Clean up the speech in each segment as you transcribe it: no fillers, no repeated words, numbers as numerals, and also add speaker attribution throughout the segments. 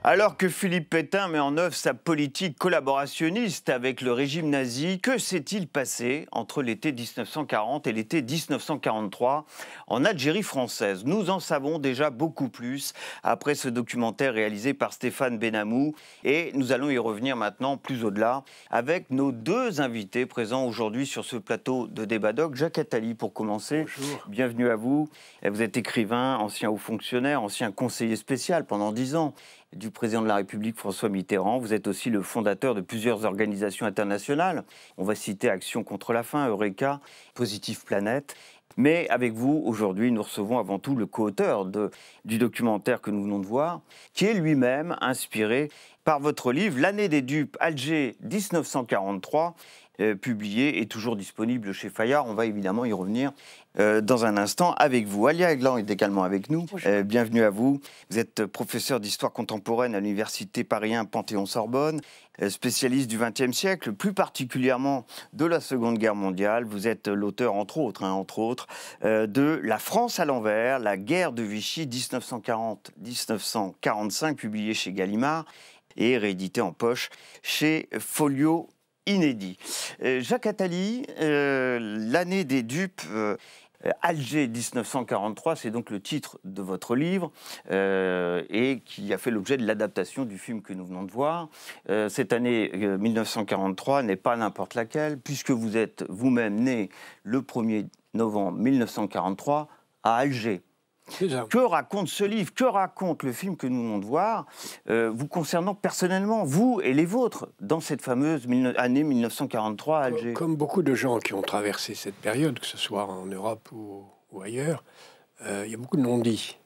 Speaker 1: Alors que Philippe Pétain met en œuvre sa politique collaborationniste avec le régime nazi, que s'est-il passé entre l'été 1940 et l'été 1943 en Algérie française? Nous en savons déjà beaucoup plus après ce documentaire réalisé par Stéphane Benamou et nous allons y revenir maintenant plus au-delà avec nos deux invités présents aujourd'hui sur ce plateau de Débat Doc. Jacques Attali pour commencer.
Speaker 2: Bonjour.
Speaker 1: Bienvenue à vous. Vous êtes écrivain, ancien haut fonctionnaire, ancien conseiller spécial pendant 10 ans du président de la République François Mitterrand. Vous êtes aussi le fondateur de plusieurs organisations internationales. On va citer Action contre la faim, Eureka, Positive Planète. Mais avec vous, aujourd'hui, nous recevons avant tout le co-auteur du documentaire que nous venons de voir, qui est lui-même inspiré par votre livre « L'année des dupes, Alger 1943 », publié et toujours disponible chez Fayard. On va évidemment y revenir dans un instant avec vous. Alia Eglan est également avec nous. Bienvenue à vous. Vous êtes professeur d'histoire contemporaine à l'université Paris 1 Panthéon-Sorbonne, spécialiste du XXe siècle, plus particulièrement de la Seconde Guerre mondiale. Vous êtes l'auteur, entre autres, de La France à l'envers, la guerre de Vichy 1940-1945, publié chez Gallimard et réédité en poche chez Folio inédit. Jacques Attali, l'année des dupes, Alger 1943, c'est donc le titre de votre livre et qui a fait l'objet de l'adaptation du film que nous venons de voir. Cette année 1943 n'est pas n'importe laquelle, puisque vous êtes vous-même né le 1er novembre 1943 à Alger. Que raconte ce livre? Que raconte le film que nous venons de voir vous concernant personnellement, vous et les vôtres, dans cette fameuse année 1943 à Alger?
Speaker 2: Comme beaucoup de gens qui ont traversé cette période, que ce soit en Europe ou ailleurs, il y a beaucoup de non-dits.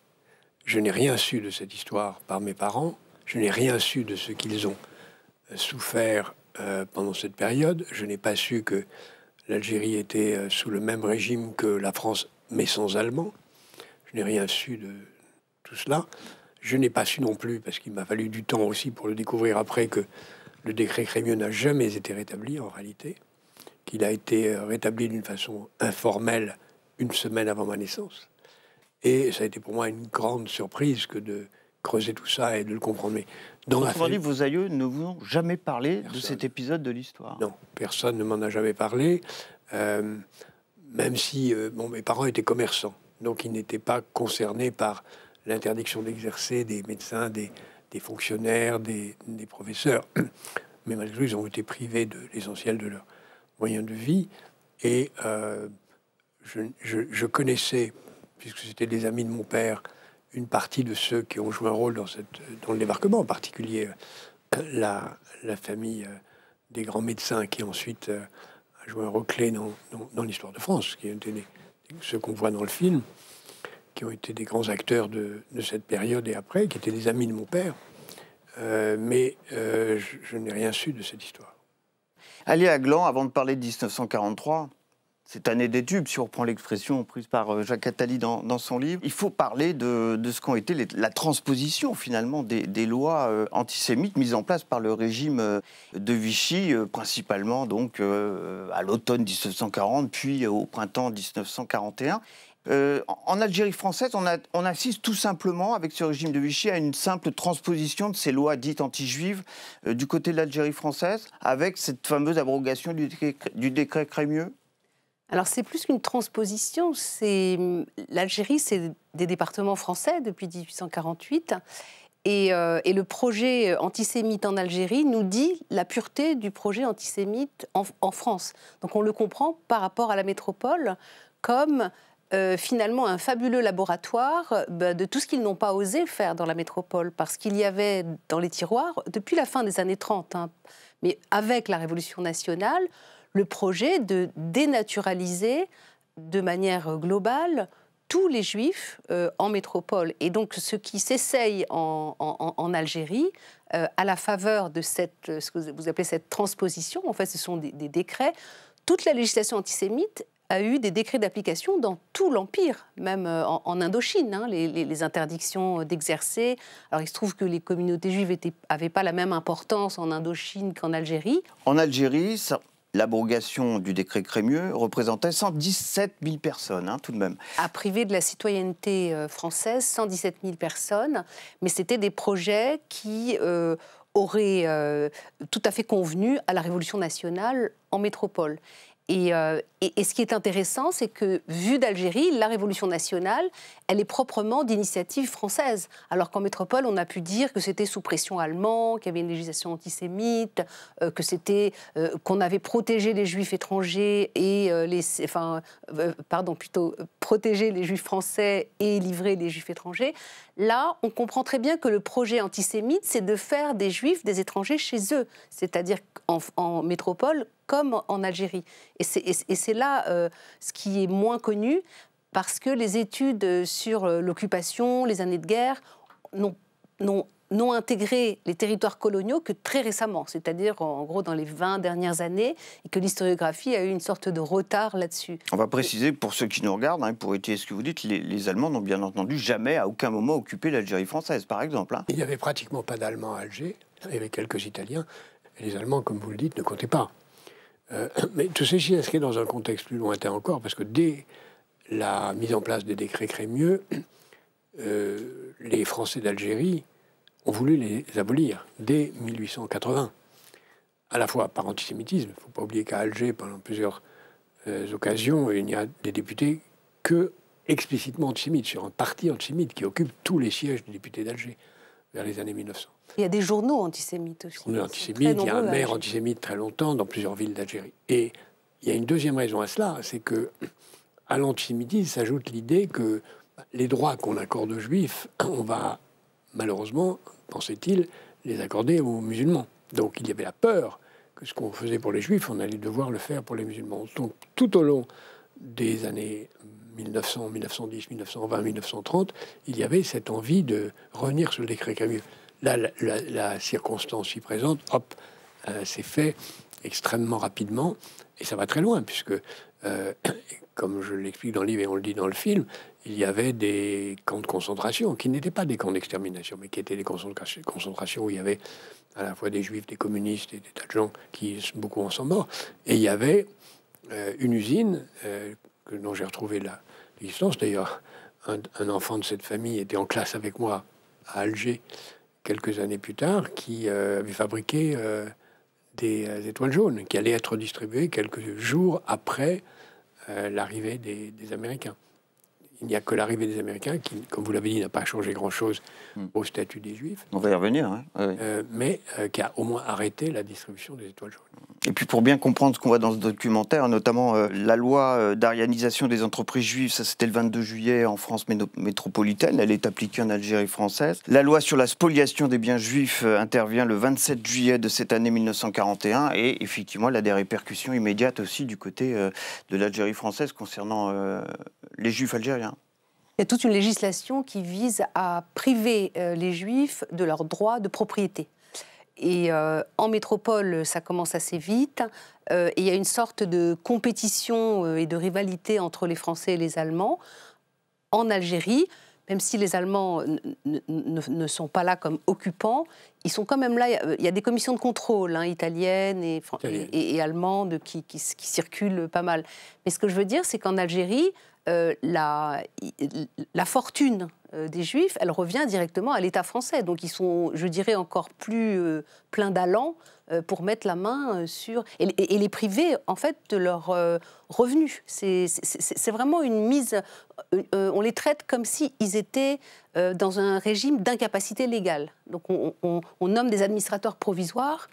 Speaker 2: Je n'ai rien su de cette histoire par mes parents. Je n'ai rien su de ce qu'ils ont souffert pendant cette période. Je n'ai pas su que l'Algérie était sous le même régime que la France, mais sans Allemands. Je n'ai rien su de tout cela. Je n'ai pas su non plus, parce qu'il m'a fallu du temps aussi pour le découvrir après, que le décret Crémieux n'a jamais été rétabli en réalité, qu'il a été rétabli d'une façon informelle une semaine avant ma naissance. Et ça a été pour moi une grande surprise que de creuser tout ça et de le comprendre. Mais dans la famille,
Speaker 1: vos aïeux ne vous ont jamais parlé de cet épisode de l'histoire?
Speaker 2: Non, personne ne m'en a jamais parlé, même si mes parents étaient commerçants. Donc, ils n'étaient pas concernés par l'interdiction d'exercer des médecins, des fonctionnaires, des professeurs. Mais malgré tout, ils ont été privés de l'essentiel de leurs moyens de vie. Et je connaissais, puisque c'était des amis de mon père, une partie de ceux qui ont joué un rôle dans le débarquement, en particulier la famille des grands médecins qui ensuite a joué un rôle clé dans l'histoire de France, qui été ceux qu'on voit dans le film, qui ont été des grands acteurs de cette période et après, qui étaient des amis de mon père. Mais je n'ai rien su de cette histoire.
Speaker 1: Alia Eglan, avant de parler de 1943, cette année des tubes, si on reprend l'expression prise par Jacques Attali dans son livre, il faut parler de ce qu'ont été la transposition finalement des lois antisémites mises en place par le régime de Vichy, principalement donc à l'automne 1940, puis au printemps 1941. En Algérie française, on assiste tout simplement, avec ce régime de Vichy, à une simple transposition de ces lois dites anti-juives du côté de l'Algérie française, avec cette fameuse abrogation du décret Crémieux.
Speaker 3: Alors, c'est plus qu'une transposition. L'Algérie, c'est des départements français depuis 1848. Et le projet antisémite en Algérie nous dit la pureté du projet antisémite en France. Donc, on le comprend par rapport à la métropole comme finalement un fabuleux laboratoire de tout ce qu'ils n'ont pas osé faire dans la métropole. Parce qu'il y avait dans les tiroirs, depuis la fin des années 30, mais avec la Révolution nationale, le projet de dénaturaliser de manière globale tous les juifs en métropole. Et donc, ce qui s'essaye en Algérie, à la faveur de ce que vous appelez cette transposition, en fait, ce sont des décrets, toute la législation antisémite a eu des décrets d'application dans tout l'Empire, même en Indochine, les interdictions d'exercer. Alors, il se trouve que les communautés juives n'avaient pas la même importance en Indochine qu'en Algérie.
Speaker 1: En Algérie, l'abrogation du décret Crémieux représentait 117 000 personnes, hein, tout de même.
Speaker 3: À priver de la citoyenneté française, 117 000 personnes, mais c'était des projets qui auraient tout à fait convenu à la Révolution nationale en métropole. Et ce qui est intéressant, c'est que, vu d'Algérie, la Révolution nationale, elle est proprement d'initiative française. Alors qu'en métropole, on a pu dire que c'était sous pression allemande, qu'il y avait une législation antisémite, qu'on avait protégé les Juifs étrangers et protégé les Juifs français et livré les Juifs étrangers. Là, on comprend très bien que le projet antisémite, c'est de faire des Juifs des étrangers chez eux, c'est-à-dire en métropole comme en Algérie. Et c'est là ce qui est moins connu, parce que les études sur l'occupation, les années de guerre, n'ont intégré les territoires coloniaux que très récemment, c'est-à-dire en gros dans les 20 dernières années, et que l'historiographie a eu une sorte de retard là-dessus.
Speaker 1: On va préciser, pour ceux qui nous regardent, hein, pour étayer ce que vous dites, les Allemands n'ont bien entendu jamais, à aucun moment, occupé l'Algérie française, par exemple. Hein.
Speaker 2: Il n'y avait pratiquement pas d'Allemands à Alger, il y avait quelques Italiens, et les Allemands, comme vous le dites, ne comptaient pas. Mais tout ceci inscrit dans un contexte plus lointain encore, parce que dès la mise en place des décrets Crémieux, les Français d'Algérie ont voulu les abolir dès 1880, à la fois par antisémitisme. Il ne faut pas oublier qu'à Alger, pendant plusieurs occasions, il n'y a des députés que explicitement antisémites, sur un parti antisémite qui occupe tous les sièges des députés d'Alger vers les années 1900.
Speaker 3: Il y a des journaux antisémites aussi.
Speaker 2: Il y a un maire antisémite très longtemps dans plusieurs villes d'Algérie. Et il y a une deuxième raison à cela, c'est que à l'antisémitisme s'ajoute l'idée que les droits qu'on accorde aux Juifs, on va malheureusement, pensait-il, les accorder aux musulmans. Donc il y avait la peur que ce qu'on faisait pour les Juifs, on allait devoir le faire pour les musulmans. Donc tout au long des années 1900, 1910, 1920, 1930, il y avait cette envie de revenir sur le décret Crémieux. Là, la circonstance s'y présente, hop, c'est fait extrêmement rapidement, et ça va très loin, puisque, comme je l'explique dans le livre et on le dit dans le film, il y avait des camps de concentration, qui n'étaient pas des camps d'extermination, mais qui étaient des concentrations où il y avait à la fois des Juifs, des communistes et des tas de gens qui, beaucoup en sont morts. Et il y avait une usine dont j'ai retrouvé l'existence. D'ailleurs, un enfant de cette famille était en classe avec moi à Alger quelques années plus tard, qui avait fabriqué des étoiles jaunes qui allaient être distribuées quelques jours après l'arrivée des Américains. Il n'y a que l'arrivée des Américains qui, comme vous l'avez dit, n'a pas changé grand-chose au statut des Juifs.
Speaker 1: On va y revenir, hein. Oui.
Speaker 2: Mais qui a au moins arrêté la distribution des étoiles jaunes.
Speaker 1: Et puis pour bien comprendre ce qu'on voit dans ce documentaire, notamment la loi d'arianisation des entreprises juives, ça c'était le 22 juillet en France métropolitaine, elle est appliquée en Algérie française. La loi sur la spoliation des biens juifs intervient le 27 juillet de cette année 1941 et effectivement elle a des répercussions immédiates aussi du côté de l'Algérie française concernant les Juifs algériens.
Speaker 3: Il y a toute une législation qui vise à priver les Juifs de leurs droits de propriété. Et en métropole, ça commence assez vite. Et il y a une sorte de compétition et de rivalité entre les Français et les Allemands. En Algérie, même si les Allemands ne sont pas là comme occupants, ils sont quand même là. Il y a des commissions de contrôle italiennes et allemandes qui circulent pas mal. Mais ce que je veux dire, c'est qu'en Algérie, la fortune des Juifs, elle revient directement à l'État français. Donc ils sont, je dirais, encore plus pleins d'allant pour mettre la main sur... Et les priver, en fait, de leurs revenus. C'est vraiment une mise... on les traite comme s'ils étaient dans un régime d'incapacité légale. Donc on nomme des administrateurs provisoires.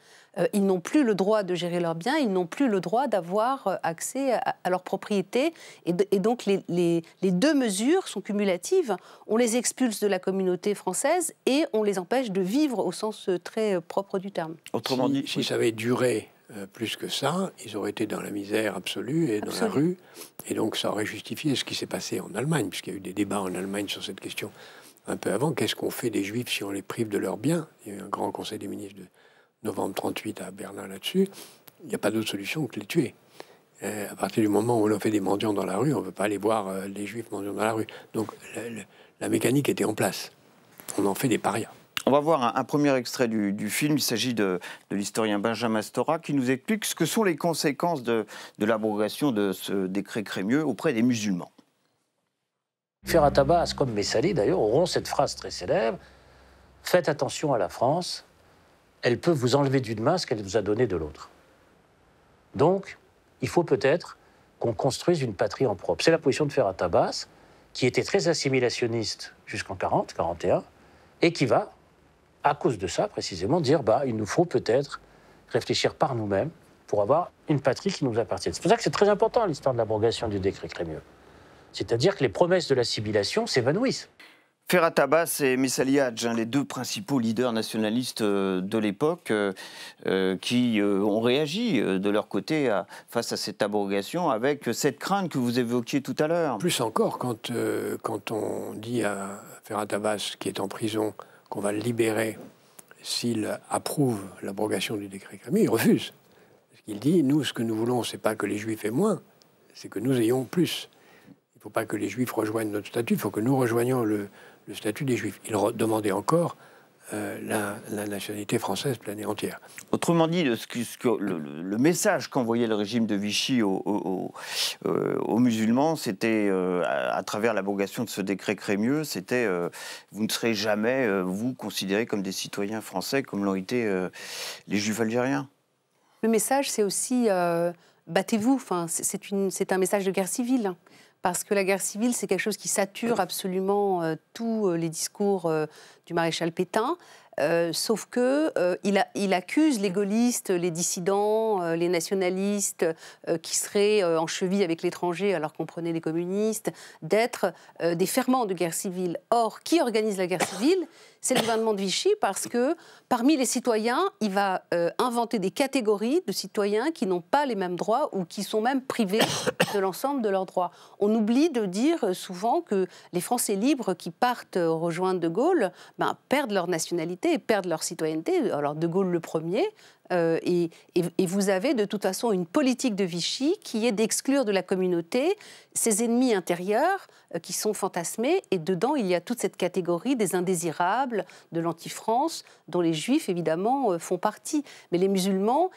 Speaker 3: Ils n'ont plus le droit de gérer leurs biens, ils n'ont plus le droit d'avoir accès à leur propriété. Et donc les deux mesures sont cumulatives. On les expulse de la communauté française et on les empêche de vivre au sens très propre du terme.
Speaker 2: Autrement dit, si ça avait duré plus que ça, ils auraient été dans la misère absolue et dans la rue. Et donc ça aurait justifié ce qui s'est passé en Allemagne, puisqu'il y a eu des débats en Allemagne sur cette question un peu avant. Qu'est-ce qu'on fait des Juifs si on les prive de leurs biens? Il y a eu un grand conseil des ministres de novembre 38 à Berlin là-dessus. Il n'y a pas d'autre solution que de les tuer. À partir du moment où on en fait des mendiants dans la rue, on ne veut pas aller voir les Juifs mendiants dans la rue. Donc la mécanique était en place. On en fait des parias.
Speaker 1: On va voir un premier extrait du film. Il s'agit de l'historien Benjamin Stora qui nous explique ce que sont les conséquences de l'abrogation de ce décret Crémieux auprès des musulmans.
Speaker 4: Ferhat Abbas, comme Messali d'ailleurs, auront cette phrase très célèbre « Faites attention à la France, elle peut vous enlever d'une main ce qu'elle vous a donné de l'autre. » Donc, il faut peut-être qu'on construise une patrie en propre. C'est la position de Ferhat Abbas, qui était très assimilationniste jusqu'en 40, 41, et qui va, à cause de ça précisément, dire il nous faut peut-être réfléchir par nous-mêmes pour avoir une patrie qui nous appartienne. C'est pour ça que c'est très important l'histoire de l'abrogation du décret Crémieux. C'est-à-dire que les promesses de l'assimilation s'évanouissent.
Speaker 1: Ferhat Abbas et Messali Hadj, les deux principaux leaders nationalistes de l'époque, qui ont réagi de leur côté face à cette abrogation avec cette crainte que vous évoquiez tout à l'heure.
Speaker 2: Plus encore, quand on dit à Ferhat Abbas, qui est en prison, qu'on va le libérer s'il approuve l'abrogation du décret Crémieux, il refuse. Parce qu'il dit, nous, ce que nous voulons, c'est pas que les Juifs aient moins, c'est que nous ayons plus. Il ne faut pas que les Juifs rejoignent notre statut, il faut que nous rejoignions le statut des Juifs. Il demandait encore la nationalité française pleine et entière.
Speaker 1: Autrement dit, le message qu'envoyait le régime de Vichy aux musulmans, c'était, à travers l'abrogation de ce décret Crémieux, c'était vous ne serez jamais, vous, considérés comme des citoyens français, comme l'ont été les Juifs algériens.
Speaker 3: Le message, c'est aussi battez-vous. Enfin, c'est un message de guerre civile. Parce que la guerre civile, c'est quelque chose qui sature absolument tous les discours du maréchal Pétain. Sauf que il accuse les gaullistes, les dissidents, les nationalistes qui seraient en cheville avec l'étranger alors qu'on prenait les communistes, d'être des ferments de guerre civile. Or, qui organise la guerre civile ? C'est le gouvernement de Vichy, parce que parmi les citoyens, il va inventer des catégories de citoyens qui n'ont pas les mêmes droits ou qui sont même privés de l'ensemble de leurs droits. On oublie de dire souvent que les Français libres qui partent rejoindre De Gaulle perdent leur nationalité et perdent leur citoyenneté. Alors De Gaulle le premier. Et vous avez de toute façon une politique de Vichy qui est d'exclure de la communauté ses ennemis intérieurs qui sont fantasmés, et dedans il y a toute cette catégorie des indésirables, de l'anti-France, dont les Juifs évidemment font partie. Mais les musulmans,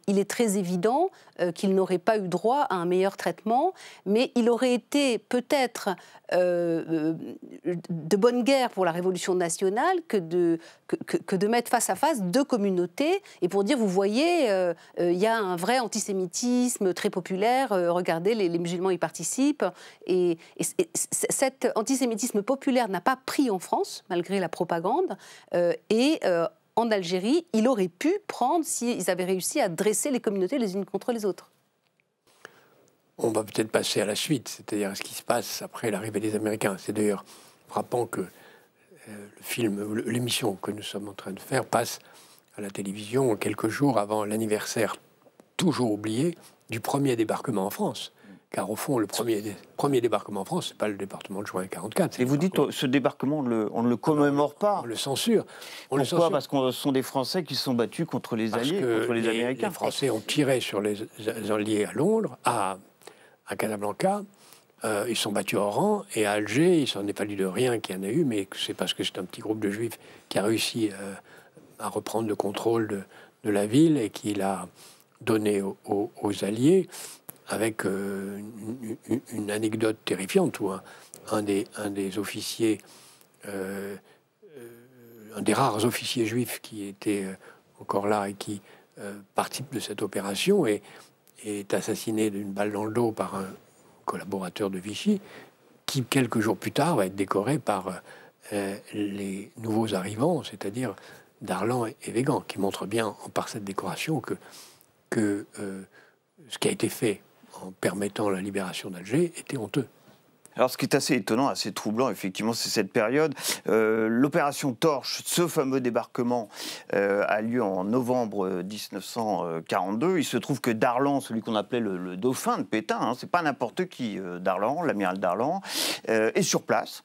Speaker 3: il est très évident qu'ils n'auraient pas eu droit à un meilleur traitement, mais il aurait été peut-être de bonne guerre pour la Révolution nationale que de mettre face à face deux communautés et pour dire, vous voyez, il y a un vrai antisémitisme très populaire, regardez, les musulmans y participent. Et cet antisémitisme populaire n'a pas pris en France, malgré la propagande, en Algérie, il aurait pu prendre s'ils avaient réussi à dresser les communautés les unes contre les autres.
Speaker 2: On va peut-être passer à la suite, c'est-à-dire à ce qui se passe après l'arrivée des Américains. C'est d'ailleurs frappant que le film, l'émission que nous sommes en train de faire passe à la télévision quelques jours avant l'anniversaire toujours oublié du premier débarquement en France. Car au fond, le premier débarquement en France, ce n'est pas le débarquement de juin 1944.
Speaker 1: Et vous dites, ce débarquement, on ne le commémore pas.
Speaker 2: On le censure.
Speaker 1: Pourquoi ? Parce que ce sont des Français qui se sont battus contre les Alliés, contre les Américains.
Speaker 2: Les Français ont tiré sur les Alliés à Londres, à Casablanca. Ils sont battus au rang, et à Alger, il ne s'en est fallu de rien qu'il y en a eu, mais c'est parce que c'est un petit groupe de Juifs qui a réussi à reprendre le contrôle de la ville et qui l'a donné aux Alliés, avec une anecdote terrifiante où un des officiers, un des rares officiers juifs qui était encore là et qui participe de cette opération est assassiné d'une balle dans le dos par un collaborateur de Vichy, qui quelques jours plus tard va être décoré par les nouveaux arrivants, c'est-à-dire Darlan et Weygand, qui montrent bien par cette décoration que ce qui a été fait en permettant la libération d'Alger était honteux.
Speaker 1: Alors, ce qui est assez étonnant, assez troublant, effectivement, c'est cette période. L'opération Torche, ce fameux débarquement, a lieu en novembre 1942. Il se trouve que Darlan, celui qu'on appelait le dauphin de Pétain, c'est pas n'importe qui, Darlan, l'amiral Darlan, est sur place.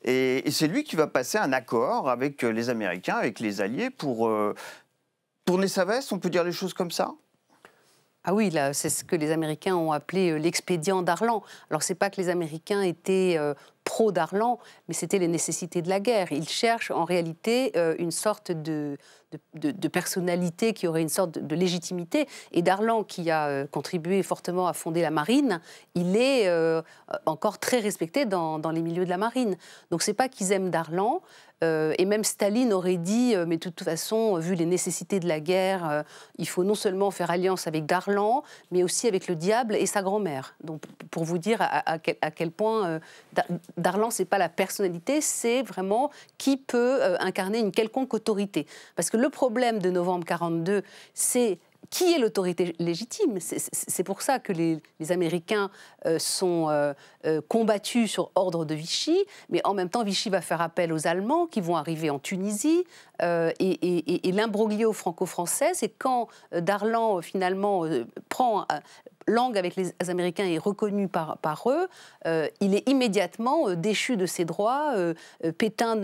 Speaker 1: Et c'est lui qui va passer un accord avec les Américains, avec les Alliés, pour tourner sa veste, on peut dire les choses comme ça ?
Speaker 3: Ah oui, là, c'est ce que les Américains ont appelé l'expédient Darlan. Alors, c'est pas que les Américains étaient pro-Darlan, mais c'était les nécessités de la guerre. Il cherche en réalité une sorte de personnalité qui aurait une sorte de légitimité. Et Darlan, qui a contribué fortement à fonder la marine, il est encore très respecté dans les milieux de la marine. Donc c'est pas qu'ils aiment Darlan. Et même Staline aurait dit, mais de toute façon, vu les nécessités de la guerre, il faut non seulement faire alliance avec Darlan, mais aussi avec le diable et sa grand-mère. Donc, pour vous dire à quel point Darlan, c'est pas la personnalité, c'est vraiment qui peut incarner une quelconque autorité. Parce que le problème de novembre 42, c'est qui est l'autorité légitime? C'est pour ça que les Américains sont combattus sur ordre de Vichy, mais en même temps, Vichy va faire appel aux Allemands qui vont arriver en Tunisie. Et l'imbroglio franco-français, c'est quand Darlan, finalement, prend langue avec les Américains et est reconnu par eux, il est immédiatement déchu de ses droits. Pétain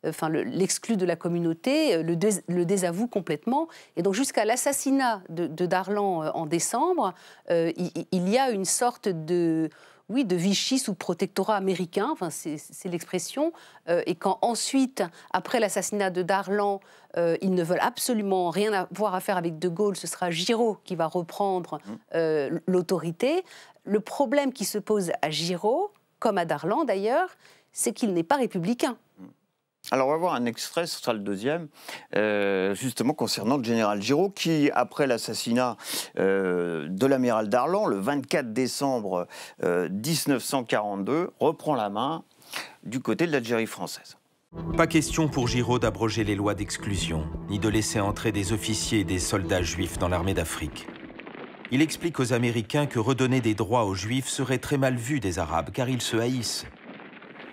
Speaker 3: l'exclut de la communauté, le désavoue complètement. Et donc jusqu'à l'assassinat de Darlan en décembre, il y a une sorte de Vichy sous protectorat américain, enfin, c'est l'expression. Et quand ensuite, après l'assassinat de Darlan, ils ne veulent absolument rien avoir à faire avec De Gaulle, ce sera Giraud qui va reprendre l'autorité. Le problème qui se pose à Giraud, comme à Darlan d'ailleurs, c'est qu'il n'est pas républicain.
Speaker 1: Alors, on va voir un extrait, ce sera le deuxième, justement concernant le général Giraud, qui, après l'assassinat de l'amiral Darlan, le 24 décembre 1942, reprend la main du côté de l'Algérie française.
Speaker 5: Pas question pour Giraud d'abroger les lois d'exclusion, ni de laisser entrer des officiers et des soldats juifs dans l'armée d'Afrique. Il explique aux Américains que redonner des droits aux Juifs serait très mal vu des Arabes, car ils se haïssent.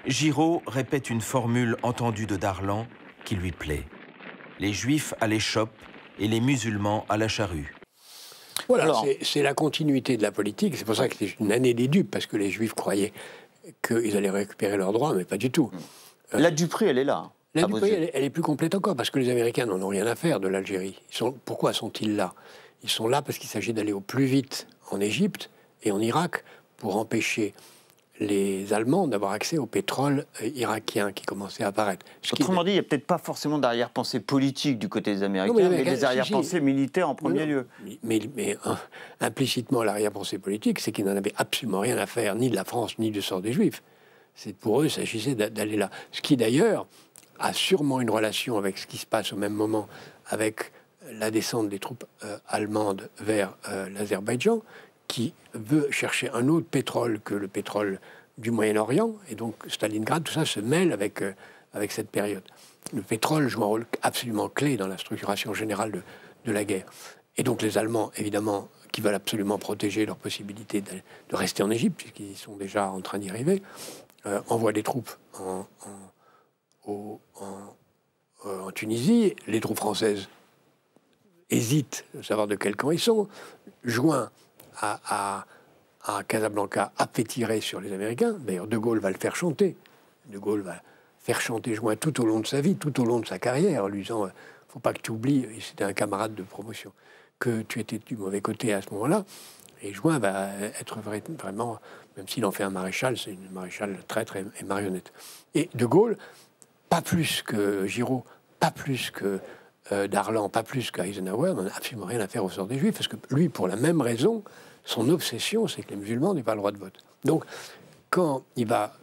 Speaker 5: Giraud répète une formule entendue de Darlan qui lui plaît. Les Juifs à l'échoppe et les musulmans à la charrue.
Speaker 2: Voilà, c'est la continuité de la politique. C'est pour ça que c'est une année des dupes, parce que les Juifs croyaient qu'ils allaient récupérer leurs droits, mais pas du tout.
Speaker 1: La duperie, elle est là.
Speaker 2: La duperie, elle est plus complète encore, parce que les Américains n'en ont rien à faire de l'Algérie. Pourquoi sont-ils là? Ils sont là parce qu'il s'agit d'aller au plus vite en Égypte et en Irak pour empêcher les Allemands d'avoir accès au pétrole irakien qui commençait à apparaître.
Speaker 1: Autrement dit, il n'y a peut-être pas forcément d'arrière-pensée politique du côté des Américains, mais des arrière-pensées militaires en premier lieu.
Speaker 2: Mais implicitement, l'arrière-pensée politique, c'est qu'ils n'en avaient absolument rien à faire, ni de la France, ni du sort des Juifs. Pour eux, il s'agissait d'aller là. Ce qui, d'ailleurs, a sûrement une relation avec ce qui se passe au même moment, avec la descente des troupes allemandes vers l'Azerbaïdjan, qui veut chercher un autre pétrole que le pétrole du Moyen-Orient. Et donc, Stalingrad, tout ça se mêle avec cette période. Le pétrole joue un rôle absolument clé dans la structuration générale de la guerre. Et donc, les Allemands, évidemment, qui veulent absolument protéger leur possibilité de rester en Égypte, puisqu'ils sont déjà en train d'y arriver, envoient des troupes en Tunisie. Les troupes françaises hésitent de savoir de quel camp ils sont, joint à Casablanca a fait tirer sur les Américains. D'ailleurs, De Gaulle va le faire chanter. De Gaulle va faire chanter Join tout au long de sa vie, tout au long de sa carrière, en lui disant « faut pas que tu oublies », et c'était un camarade de promotion, que tu étais du mauvais côté à ce moment-là. Et Join va être vraiment, même s'il en fait un maréchal, c'est une maréchal traître et marionnette. Et De Gaulle, pas plus que Giraud, pas plus que Darlan, pas plus qu'Eisenhower, n'en a absolument rien à faire au sort des Juifs, parce que lui, pour la même raison, son obsession, c'est que les musulmans n'aient pas le droit de vote. Donc, quand il va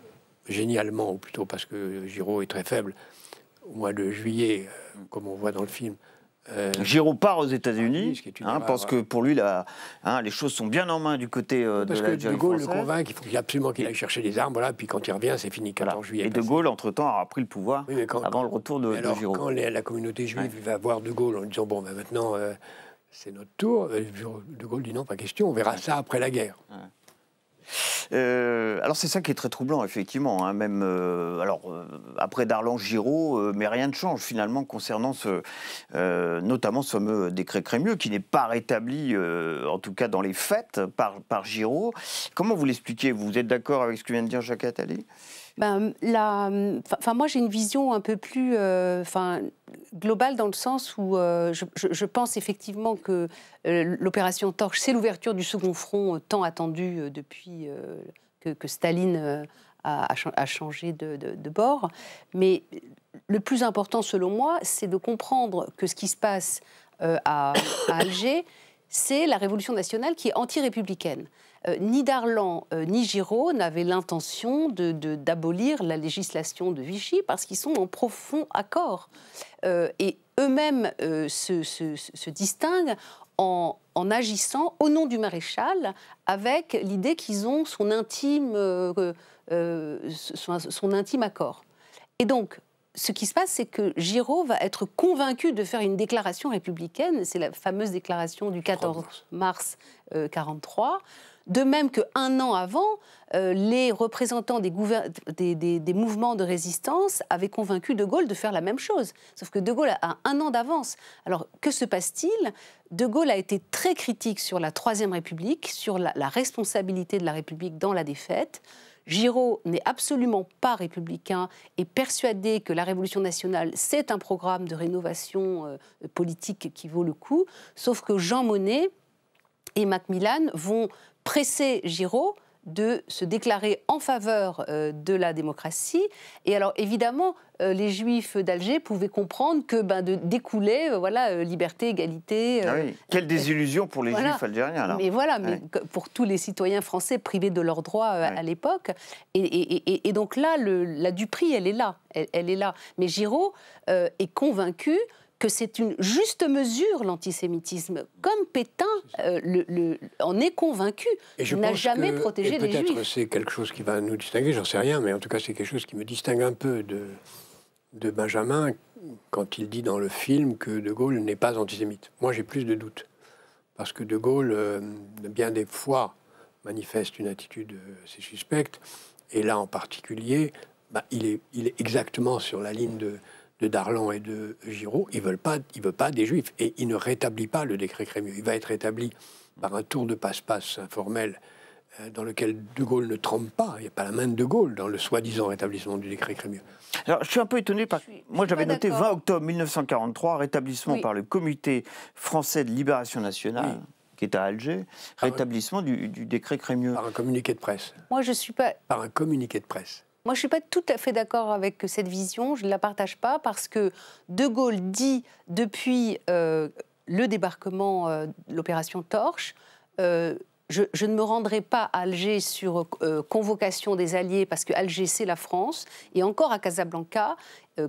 Speaker 2: génialement, ou plutôt parce que Giraud est très faible, au mois de juillet, comme on voit dans le film...
Speaker 1: Giraud part aux États-Unis, parce que pour lui, les choses sont bien en main du côté de l'Algérie française. Parce que
Speaker 2: De Gaulle le convainc qu'il faut absolument qu'il aille chercher des armes, voilà, puis quand il revient, c'est fini, 14 juillet.
Speaker 1: Et De Gaulle, entre-temps, a pris le pouvoir avant le retour de Giraud.
Speaker 2: Quand la communauté juive va voir De Gaulle en lui disant « bon, ben maintenant, c'est notre tour », De Gaulle dit « non, pas question, on verra ça après la guerre ».
Speaker 1: Alors c'est ça qui est très troublant, effectivement. Même après Darlan, Giraud, mais rien ne change finalement concernant notamment ce fameux décret Crémieux qui n'est pas rétabli, en tout cas dans les faits, par Giraud. Comment vous l'expliquez? Vous êtes d'accord avec ce que vient de dire Jacques Attali?
Speaker 3: Moi, j'ai une vision un peu plus globale dans le sens où je pense effectivement que l'opération Torche, c'est l'ouverture du second front tant attendu depuis que Staline a changé de bord. Mais le plus important, selon moi, c'est de comprendre que ce qui se passe à Alger, c'est la révolution nationale qui est anti-républicaine. Ni Darlan ni Giraud n'avaient l'intention d'abolir la législation de Vichy parce qu'ils sont en profond accord. Et eux-mêmes se distinguent en agissant au nom du maréchal avec l'idée qu'ils ont son intime accord. Et donc, ce qui se passe, c'est que Giraud va être convaincu de faire une déclaration républicaine. C'est la fameuse déclaration du 14 mars 1943. De même qu'un an avant, les représentants des mouvements de résistance avaient convaincu De Gaulle de faire la même chose. Sauf que De Gaulle a un an d'avance. Alors, que se passe-t-il ? De Gaulle a été très critique sur la Troisième République, sur la responsabilité de la République dans la défaite. Giraud n'est absolument pas républicain et persuadé que la Révolution nationale, c'est un programme de rénovation politique qui vaut le coup. Sauf que Jean Monnet et Macmillan vont presser Giraud de se déclarer en faveur de la démocratie. Et alors, évidemment, les Juifs d'Alger pouvaient comprendre que découlait liberté, égalité.
Speaker 1: Ah oui. Quelle désillusion pour les Juifs algériens, là.
Speaker 3: Mais voilà, mais pour tous les citoyens français privés de leurs droits à l'époque. Et donc là, la duperie, elle est là. Elle est là. Mais Giraud est convaincu que c'est une juste mesure, l'antisémitisme. Comme Pétain en est convaincu. Il n'a jamais protégé les Juifs.
Speaker 2: Peut-être c'est quelque chose qui va nous distinguer, j'en sais rien, mais en tout cas c'est quelque chose qui me distingue un peu de Benjamin quand il dit dans le film que De Gaulle n'est pas antisémite. Moi j'ai plus de doutes. Parce que De Gaulle, bien des fois, manifeste une attitude assez suspecte. Et là en particulier, il est exactement sur la ligne de Darlan et de Giraud. Il veut pas des Juifs. Et il ne rétablit pas le décret Crémieux. Il va être rétabli par un tour de passe-passe informel dans lequel De Gaulle ne trempe pas. Il n'y a pas la main de De Gaulle dans le soi-disant rétablissement du décret Crémieux.
Speaker 1: Alors, je suis un peu étonné par... Moi, j'avais noté 20 octobre 1943, rétablissement par le Comité français de libération nationale, qui est à Alger, rétablissement du décret Crémieux.
Speaker 2: Par un communiqué de presse.
Speaker 3: Moi, je suis pas...
Speaker 2: Par un communiqué de presse.
Speaker 3: Moi, je ne suis pas tout à fait d'accord avec cette vision, je ne la partage pas, parce que De Gaulle dit, depuis le débarquement de l'opération Torche, je ne me rendrai pas à Alger sur convocation des Alliés, parce que Alger, c'est la France, et encore à Casablanca,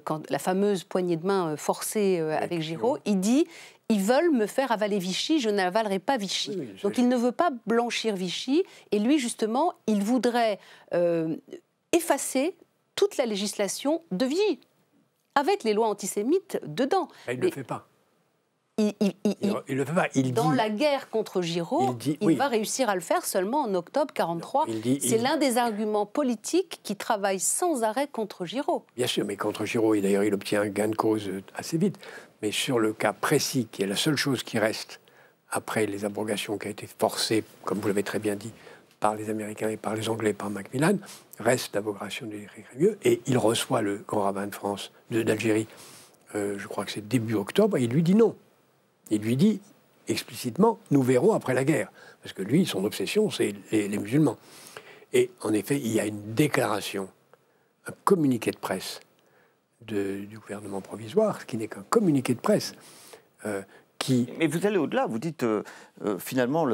Speaker 3: quand la fameuse poignée de main forcée avec Giraud, il dit... Ils veulent me faire avaler Vichy, je n'avalerai pas Vichy. Donc il ne veut pas blanchir Vichy, et lui, justement, il voudrait... effacer toute la législation de Vichy, avec les lois antisémites dedans.
Speaker 2: Il ne le fait pas.
Speaker 3: Il
Speaker 2: le fait pas.
Speaker 3: Dans la guerre contre Giraud, il va réussir à le faire seulement en octobre 1943. C'est l'un des arguments politiques qui travaille sans arrêt contre Giraud.
Speaker 2: Bien sûr, mais contre Giraud, d'ailleurs, il obtient un gain de cause assez vite. Mais sur le cas précis, qui est la seule chose qui reste après les abrogations qui a été forcée, comme vous l'avez très bien dit, par les Américains et par les Anglais, par Macmillan, reste l'abrogation du décret Crémieux, et il reçoit le grand rabbin de France, d'Algérie, je crois que c'est début octobre, et il lui dit non. Il lui dit explicitement, nous verrons après la guerre, parce que lui, son obsession, c'est les musulmans. Et en effet, il y a une déclaration, un communiqué de presse du gouvernement provisoire, ce qui n'est qu'un communiqué de presse,
Speaker 1: Mais vous allez au-delà, vous dites finalement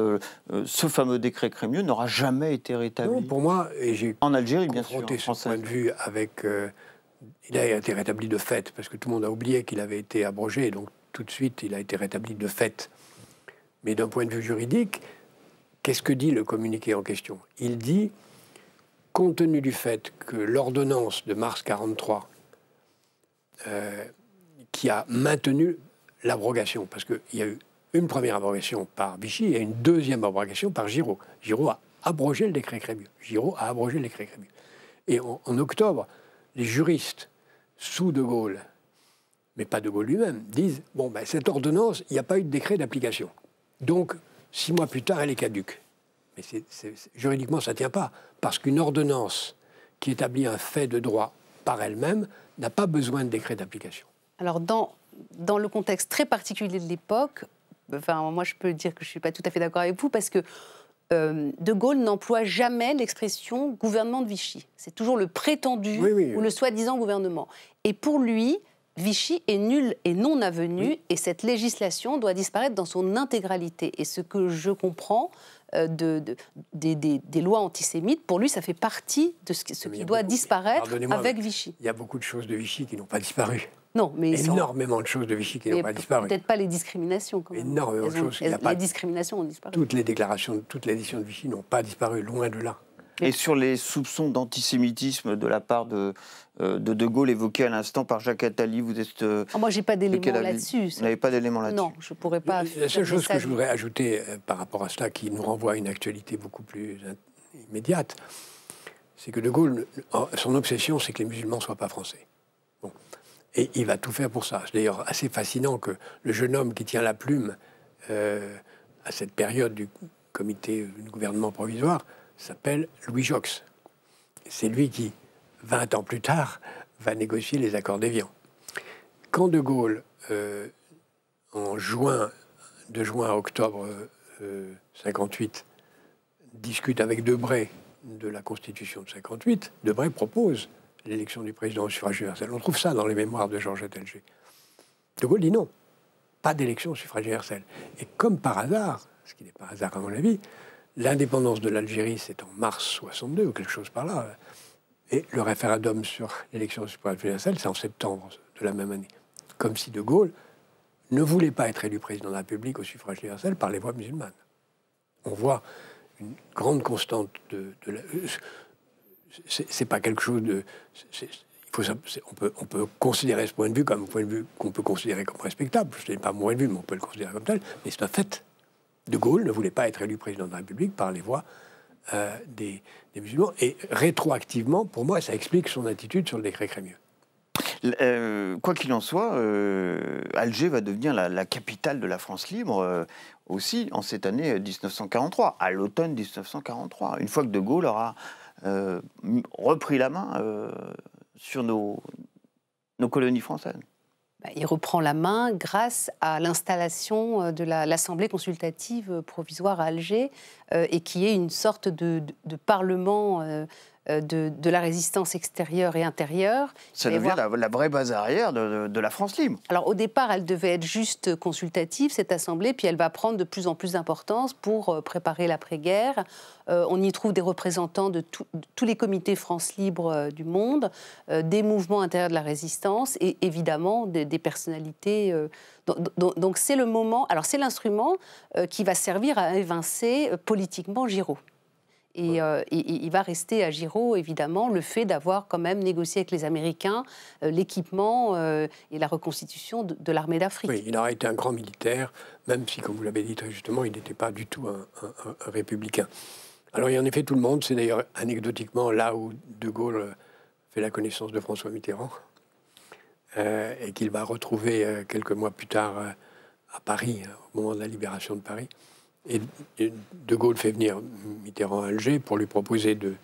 Speaker 1: ce fameux décret Crémieux n'aura jamais été rétabli.
Speaker 2: Non, pour moi, et j'ai
Speaker 1: en Algérie bien sûr,
Speaker 2: confronté ce point de vue avec... il a été rétabli de fait, parce que tout le monde a oublié qu'il avait été abrogé, donc tout de suite il a été rétabli de fait. Mais d'un point de vue juridique, qu'est-ce que dit le communiqué en question? Il dit, compte tenu du fait que l'ordonnance de mars 1943, qui a maintenu l'abrogation, parce qu'il y a eu une première abrogation par Vichy et une deuxième abrogation par Giraud. Giraud a abrogé le décret Crémieux. Giraud a abrogé le décret Crémieux. Et en octobre, les juristes sous De Gaulle, mais pas De Gaulle lui-même, disent « Bon, ben, cette ordonnance, il n'y a pas eu de décret d'application. Donc, 6 mois plus tard, elle est caduque. » Mais juridiquement, ça ne tient pas, parce qu'une ordonnance qui établit un fait de droit par elle-même n'a pas besoin de décret d'application.
Speaker 3: Alors, dans le contexte très particulier de l'époque, enfin, moi je peux dire que je ne suis pas tout à fait d'accord avec vous, parce que De Gaulle n'emploie jamais l'expression gouvernement de Vichy. C'est toujours le prétendu ou le soi-disant gouvernement. Et pour lui, Vichy est nul et non avenu, et cette législation doit disparaître dans son intégralité. Et ce que je comprends des lois antisémites, pour lui, ça fait partie de ce qui doit disparaître avec Vichy.
Speaker 2: Il y a beaucoup de choses de Vichy qui n'ont pas disparu.
Speaker 3: Non, mais
Speaker 2: énormément de choses de Vichy qui n'ont pas disparu.
Speaker 3: Peut-être pas les discriminations, quand même.
Speaker 2: Énormément de choses.
Speaker 3: Les discriminations ont disparu.
Speaker 2: Toutes les déclarations, toute l'édition de Vichy n'ont pas disparu, loin de là.
Speaker 1: Et sur les soupçons d'antisémitisme de la part de Gaulle évoqués à l'instant par Jacques Attali, vous êtes...
Speaker 3: moi, je n'ai pas d'éléments là-dessus.
Speaker 1: Vous n'avez pas d'éléments là-dessus?
Speaker 3: Non, je ne pourrais pas...
Speaker 2: La seule chose que je voudrais ajouter par rapport à cela, qui nous renvoie à une actualité beaucoup plus immédiate, c'est que De Gaulle, son obsession, c'est que les musulmans ne soient pas français. Bon. Et il va tout faire pour ça. C'est d'ailleurs assez fascinant que le jeune homme qui tient la plume à cette période du comité du gouvernement provisoire s'appelle Louis Joxe. C'est lui qui, 20 ans plus tard, va négocier les accords d'Évian. Quand De Gaulle, en de juin à octobre 58, discute avec Debré de la Constitution de 58, Debré propose l'élection du président au suffrage universel. On trouve ça dans les mémoires de Georges Attelger. De Gaulle dit non, pas d'élection au suffrage universel. Et comme par hasard, ce qui n'est pas hasard à mon avis, l'indépendance de l'Algérie, c'est en mars 62 ou quelque chose par là. Et le référendum sur l'élection au suffrage universel, c'est en septembre de la même année. Comme si De Gaulle ne voulait pas être élu président de la République au suffrage universel par les voies musulmanes. On voit une grande constante c'est pas quelque chose de... On peut considérer ce point de vue comme un point de vue qu'on peut considérer comme respectable. Ce n'est pas mon point de vue, mais on peut le considérer comme tel. Mais c'est un fait. De Gaulle ne voulait pas être élu président de la République par les voies des musulmans. Et rétroactivement, pour moi, ça explique son attitude sur le décret Crémieux.
Speaker 1: Quoi qu'il en soit, Alger va devenir la capitale de la France libre aussi en cette année 1943, à l'automne 1943, une fois que De Gaulle aura repris la main sur nos colonies françaises.
Speaker 3: Il reprend la main grâce à l'installation de l'Assemblée consultative provisoire à Alger, et qui est une sorte de parlement de la résistance extérieure et intérieure.
Speaker 1: Ça devient la vraie base arrière de la France libre.
Speaker 3: Alors au départ, elle devait être juste consultative, cette assemblée, puis elle va prendre de plus en plus d'importance pour préparer l'après-guerre. On y trouve des représentants de tous les comités France libre du monde, des mouvements intérieurs de la résistance et évidemment des personnalités. Donc c'est le moment, alors c'est l'instrument qui va servir à évincer politiquement Giraud. Et il va rester à Giraud, évidemment, le fait d'avoir quand même négocié avec les Américains l'équipement et la reconstitution de l'armée d'Afrique.
Speaker 2: Oui, il aurait été un grand militaire, même si, comme vous l'avez dit très justement, il n'était pas du tout un républicain. Alors, il y a en effet tout le monde. C'est d'ailleurs anecdotiquement là où De Gaulle fait la connaissance de François Mitterrand et qu'il va retrouver quelques mois plus tard à Paris, au moment de la libération de Paris. Et De Gaulle fait venir Mitterrand à Alger pour lui proposer de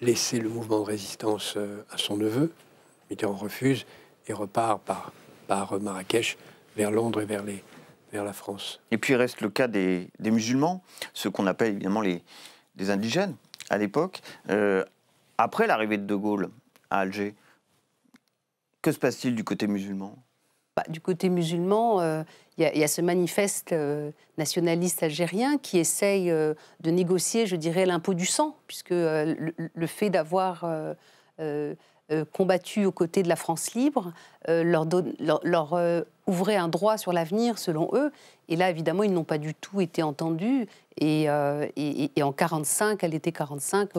Speaker 2: laisser le mouvement de résistance à son neveu. Mitterrand refuse et repart par Marrakech vers Londres et vers la France.
Speaker 1: Et puis il reste le cas des musulmans, ceux qu'on appelle évidemment les indigènes à l'époque. Après l'arrivée de Gaulle à Alger, que se passe-t-il du côté musulman ?
Speaker 3: Du côté musulman, il y a ce manifeste nationaliste algérien qui essaye de négocier, je dirais, l'impôt du sang, puisque le fait d'avoir combattu aux côtés de la France libre leur ouvrait un droit sur l'avenir, selon eux. Et là, évidemment, ils n'ont pas du tout été entendus. Et en 1945, à l'été 1945,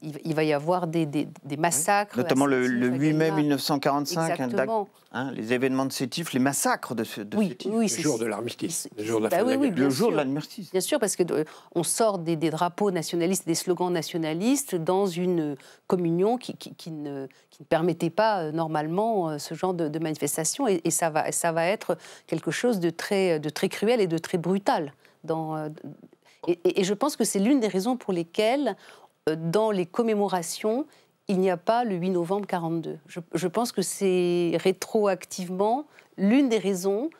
Speaker 3: il va y avoir des massacres.
Speaker 1: Notamment le 8 mai 1945,
Speaker 3: exactement.
Speaker 1: Les événements de Sétif, les massacres de Sétif.
Speaker 3: Oui,
Speaker 2: le jour de l'armistice, le jour de la fin de la guerre.
Speaker 1: Le jour de l'armistice.
Speaker 3: Bien sûr, parce qu'on sort des drapeaux nationalistes, des slogans nationalistes dans une communion qui ne permettait pas normalement ce genre de manifestation. Et ça va être quelque chose de très cruel et de très brutal. Et je pense que c'est l'une des raisons pour lesquelles, dans les commémorations, il n'y a pas le 8 novembre 1942. Je pense que c'est rétroactivement l'une des raisons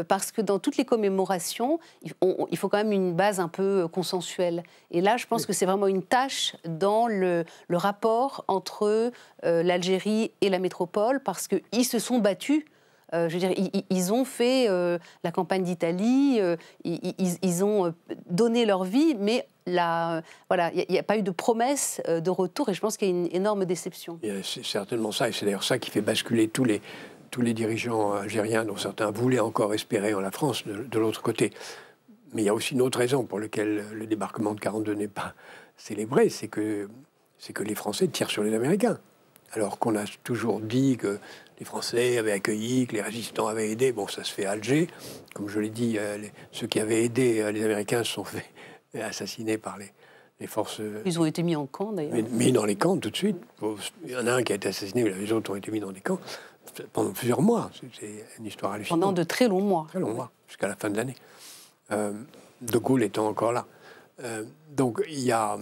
Speaker 3: parce que dans toutes les commémorations, il faut quand même une base un peu consensuelle. Et là, je pense que c'est vraiment une tâche dans le rapport entre l'Algérie et la métropole, parce qu'ils se sont battus. Je veux dire, ils ont fait la campagne d'Italie, ils ont donné leur vie, mais voilà, il n'y a pas eu de promesse de retour, et je pense qu'il y a une énorme déception.
Speaker 2: C'est certainement ça, et c'est d'ailleurs ça qui fait basculer tous les dirigeants algériens, dont certains voulaient encore espérer en la France, de l'autre côté. Mais il y a aussi une autre raison pour laquelle le débarquement de 1942 n'est pas célébré, c'est que les Français tirent sur les Américains. Alors qu'on a toujours dit que les Français avaient accueilli, que les résistants avaient aidé. Bon, ça se fait à Alger. Comme je l'ai dit, ceux qui avaient aidé les Américains se sont fait assassiner par les forces...
Speaker 3: Ils ont été mis en camp, d'ailleurs.
Speaker 2: Mis dans les camps, tout de suite. Il y en a un qui a été assassiné, les autres ont été mis dans des camps pendant plusieurs mois. C'est une histoire hallucinante.
Speaker 3: Pendant de très longs mois.
Speaker 2: Très longs mois, jusqu'à la fin de l'année. De Gaulle étant encore là. Donc, il y a...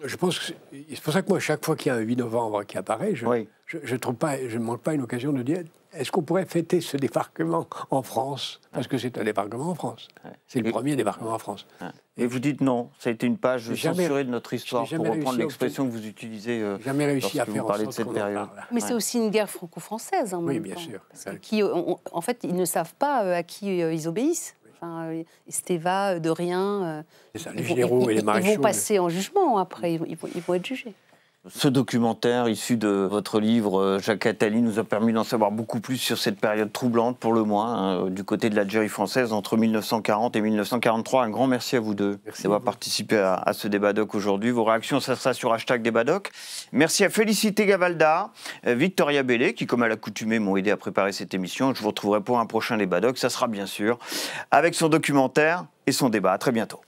Speaker 2: Je pense que c'est pour ça que moi, chaque fois qu'il y a un 8 novembre qui apparaît, je ne manque pas une occasion de dire, est-ce qu'on pourrait fêter ce débarquement en France? Parce que c'est un débarquement en France. C'est le premier débarquement en France.
Speaker 1: Et vous dites non, ça a été une page censurée de notre histoire, pour reprendre l'expression que vous utilisez
Speaker 2: jamais réussi à faire
Speaker 1: vous parlez de cette période.
Speaker 3: Mais c'est aussi une guerre franco-française.
Speaker 2: Oui, bien sûr.
Speaker 3: Parce en fait, ils ne savent pas à qui ils obéissent. Enfin, Esteva, de rien.
Speaker 2: Les généraux et les maréchaux.
Speaker 3: Ils vont passer en jugement après, ils vont être jugés.
Speaker 1: Ce documentaire issu de votre livre, Jacques Attali, nous a permis d'en savoir beaucoup plus sur cette période troublante, pour le moins, du côté de l'Algérie française entre 1940 et 1943. Un grand merci à vous deux d'avoir participé à ce débat-doc aujourd'hui. Vos réactions, ça sera sur #débat-doc. Merci à Félicité Gavalda, Victoria Bellé, qui, comme à l'accoutumée, m'ont aidé à préparer cette émission. Je vous retrouverai pour un prochain débat-doc. Ça sera bien sûr avec son documentaire et son débat. À très bientôt.